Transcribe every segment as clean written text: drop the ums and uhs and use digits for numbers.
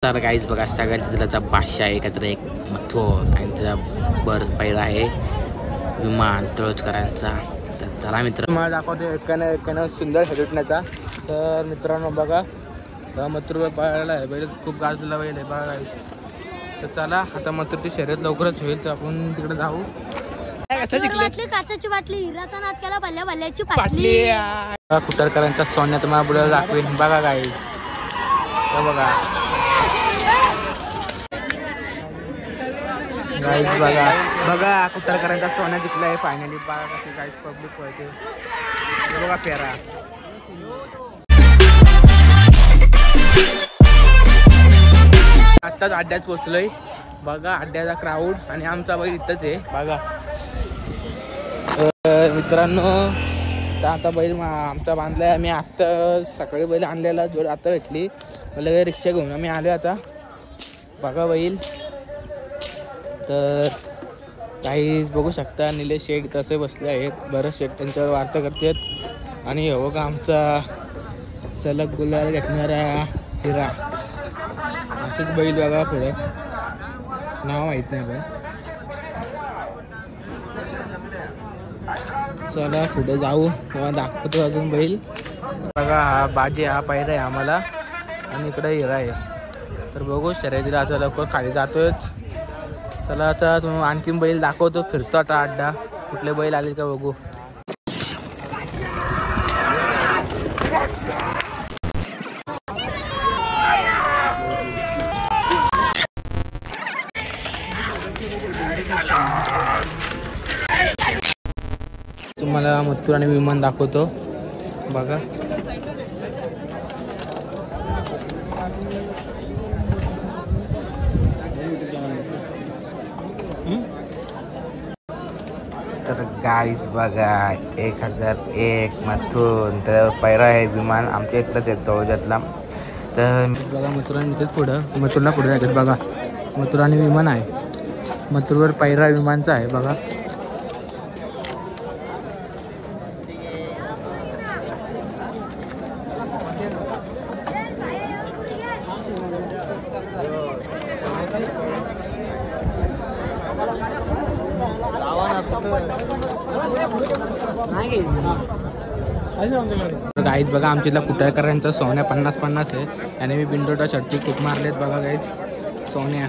तर गाईज बघा सगळ्यांचा दिलाचा बादशाह आहे एकत्र एक मथुर आणि त्याचा बर पहिला आहे विमान तळोजकरांचा. तर चला मित्र मला दाखवतो एकानं सुंदर हेलुटण्याचा. तर मित्रांनो बघा मथुरवर पाहायला आहे बैल खूप गाजलेला बैल आहे बघा गाईज. तर चला आता मथुरची शर्यत लवकरच होईल तर आपण तिकडे जाऊ. काचाची बाटली हिराचा नाद केला भल्या भल्याची बाटली. कुटरकरांचा सोन्या तुम्हाला पुढे दाखवेन बघा गाईज. बघा गाईज बघा बघा कुटरकरांचा सोन्या जिंकला आहे फायनली. बघा कशी गाईज पब्लिक पळते बघा पेरा. आत्ताच अड्ड्यात पोचलोय बघा. अड्ड्याचा क्राऊड आणि आमचा बैल इथंच आहे बघा. मित्रांनो आता बैल आमचा बांधलाय. आम्ही आत्ता सकाळी बैल आणलेला जोड आता भेटली मला रिक्षा घेऊन आम्ही आलो आता बघा बैल. तर काहीच बघू शकता निलेश शेठ तसे बसले आहेत. बरंच शेठ त्यांच्यावर वार्ता करतात. आणि हो का आमचा सलग गुलाल घेतणारा हिरा असेच बैल बघा. पुढे नाव माहीत नाही पण चला पुढे जाऊ तेव्हा दाखवतो अजून बैल बघा. हा बाजी हा पायरा आहे आम्हाला आणि इकडे हिरा आहे. तर बघू शर्यतीला आता लवकर खाली जातोच. चला आता आणखीन बैल दाखवतो फिरतो आता अड्डा कुठले बैल आले का बघू. तुम्हाला मथुर आणि विमान दाखवतो बघा. तर गाईज बघा 1001 मथुर तर पैरा आहे विमान आमच्या इथलंच आहे तळोजातला. तर बघा मथुर आणि इथेच पुढं मथुरला पुढे जायचं बघा. मथुर आणि विमान आहे. मथुरवर पैरा विमानचा आहे बघा. गाईज बघा आमच्या कुटरकरांचा सोन्या 50-50 आहे आणि मी बिंडोटा शर्टी खूप मारलेत बघा गाईज सोन्या.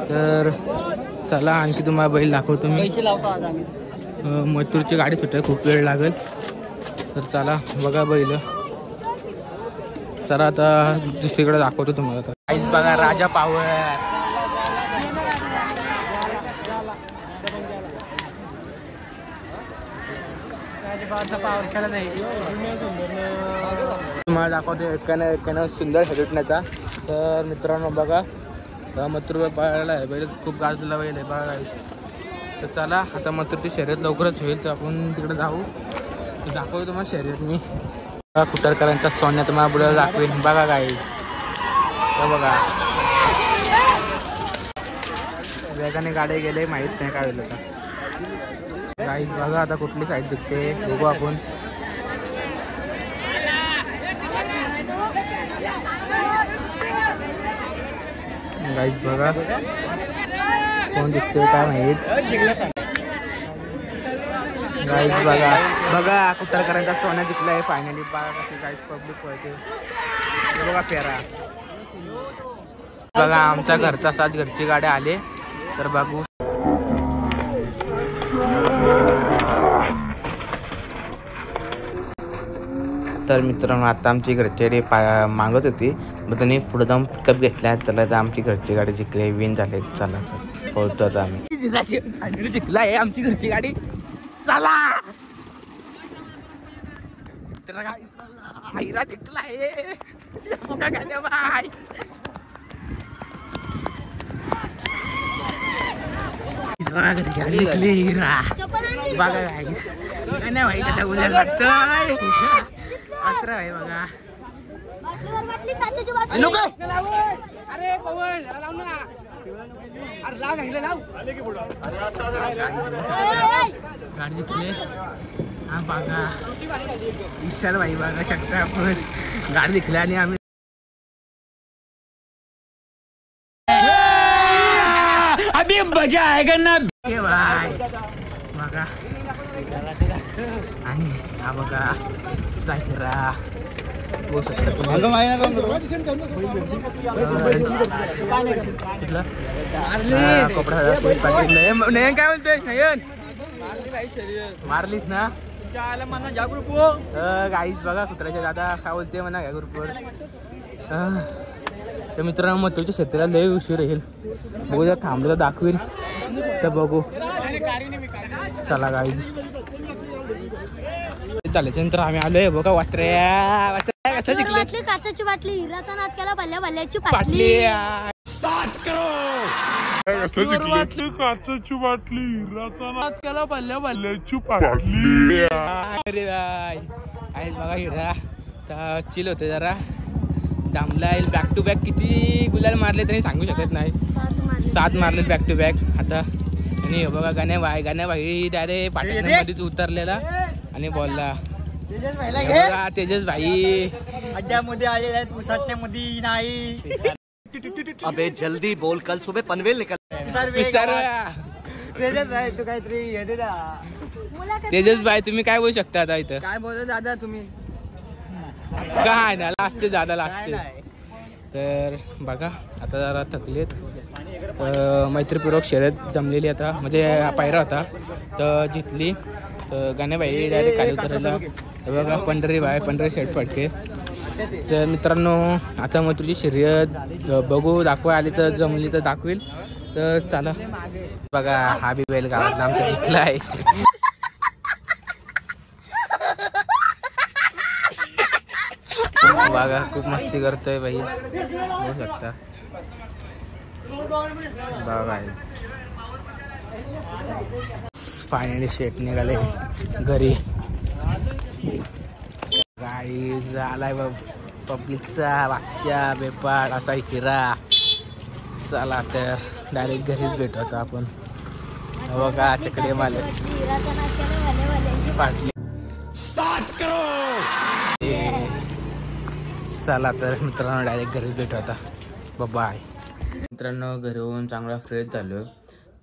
तर चला आणखी तुम्हाला बैल दाखवतो मी. मथुरची गाडी सुटाय खूप वेळ लागेल तर चला बघा बैल. चला आता दुसरीकडे दाखवतो तुम्हाला. गाईज बघा राजा पावर तुम्हाला दाखवतो एकानं सुंदर हेलुटण्याचा. तर मित्रांनो बघा मथुरवर पाहायला आहे बैल खूप गाजलेला बैल आहे बघा. तर चला आता मथुरची शर्यत लवकरच होईल तर आपण तिकडे जाऊ तर दाखवतो तुम्हाला शर्यत मी. कुटरकरांचा सोन्या तुम्हाला पुढे दाखवेन बघा गाईज. बघा वेगाने गाडी गेले माहीत नाही काय होईल आता गाईज. बघा आता कुठली साईड दिसते बघू आपण. गाईज बघा कोण दिसतोय काय माहित. गाईज बघा बघा कुटरकरांचा सोन्या जिंकला आहे फायनली. बघा कशी गाईज पब्लिक पळते बघा पेरा. बघा आमच्या घरचा साथ घरची गाडी आले तर बघू. तर मित्रांनो आता आमची घरची मागत होती मग त्यांनी पुढे जाऊन पिकअप घेतल्या. चला तर आमची घरची गाडी जिंकली विन झाले. चला तर पळतो आता आम्ही. जिंकला आहे आमची घरची गाडी. चला हिरा जिंकला आहे गाडी जिंकली हिरा बघा गाईस. नाही भाई कसा उद्या लागतोय अकरा आहे बघा. अरे पवन गाडी जिंकले हा बघा. विशाल भाई बघा शकता आपण गाडी जिंकल्या आणि आम्ही मजा आहे ना बाय बघा. आणि हा बघा हिरा बघू शकता कपडा काय बोलतोय नयन मारलीस ना गाईस बघा कुत्र्याच्या दादा काय बोलते म्हणा या ग्रुपवर. तर मित्रांनो मग तुमच्या शेतीला लय उशीर येईल बघू जर थांबलं तर दाखवेल तर बघू चला गाईस. त्याच्यानंतर आम्ही आलोय बघा वाटऱ्या कसं जिंकले काचाची बाटली हिराचा नाद केला भल्या भल्याची पाटली. वाटली काचाची बाटली हिराचा नाद केला भल्या भल्याची पाटली. अरे बाय आहेच बघा हिरा तर चिल होते जरा दामला येईल बॅक टू बॅक किती गुलाल मारले तरी सांगू शकत नाही. 7 मारले बॅक टू बॅक. आता आणि बघा गाण्या डायरेक्ट पाठीमध्येच उतरलेला आणि बॉलला तेजस भाई अड्ड्यामध्ये आलेले आहेत पुसाटण्यामध्ये नाही. अबे जल्दी बोल कल सुबह पनवेल निकल. तेजस भाई तू काहीतरी हे दे ना. तेजस भाई तुम्ही काय बोलू शकता आता इथं काय बोलत दादा तुम्ही काय ना लागते दादा लागते. तर बघा आता जरा थकलेत मैत्रीपूर्वक शर्यत जमलेली आता म्हणजे पायरा होता तर जिंकली. गाण्याबाई डायरेक्ट खाली उतरला बघा पंढरी शेट फटके. तर मित्रांनो आता मग तुझी शर्यत बघू दाखवा आली तर जमली तर दाखवेल तर चला. बघा हा बी बैल गावातला आमचा जिंकला आहे. बघा खूप मस्ती करतोय बाई बघू शकता बघा. फायनली शेट निघाले घरी. गाई झालाय पब्लिकचा बादशाह बेपाड असा हिरा. चला तर डायरेक्ट घरीच भेटू आता आपण. बघा चकडे माले पाटली. चला तर मित्रांनो डायरेक्ट घरीच भेटू आता बाय. मित्रांनो घरी होऊन चांगला फ्रेश झालो.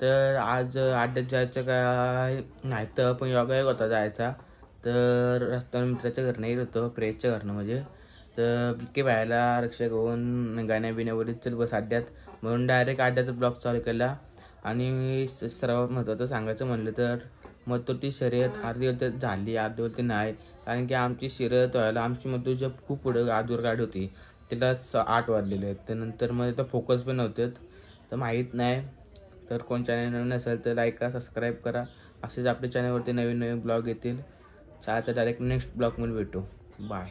तर आज अड्ड्यात जायचं काय नाही तर पण योगा एक होता जायचा. तर रस्त्यावर मित्राच्या घरनं येत होतो प्रेसच्या घरनं म्हणजे. तर बिके बायला रिक्षा घेऊन गाण्या बिण्यावरच चल बस अड्ड्यात म्हणून डायरेक्ट अड्ड्याचा ब्लॉग चालू केला. आणि सर्वात महत्त्वाचं सांगायचं म्हणलं तर मग तो ती शर्यत अर्धी होती झाली अर्धी होती नाही. कारण की आमची शर्यत व्हायला आमची मधूच्या खूप पुढं आदूर गाडी होती तिला 8 वाजलेले आहेत. त्यानंतर मग इथं फोकस पण नव्हते तर माहीत नाही. तर कोण चॅनल नवीन असेल तर लाईक करा सबस्क्राईब करा. असेच आपल्या चॅनलवरती नवीन ब्लॉग येतील. चला तर डायरेक्ट नेक्स्ट ब्लॉगमध्ये भेटू बाय.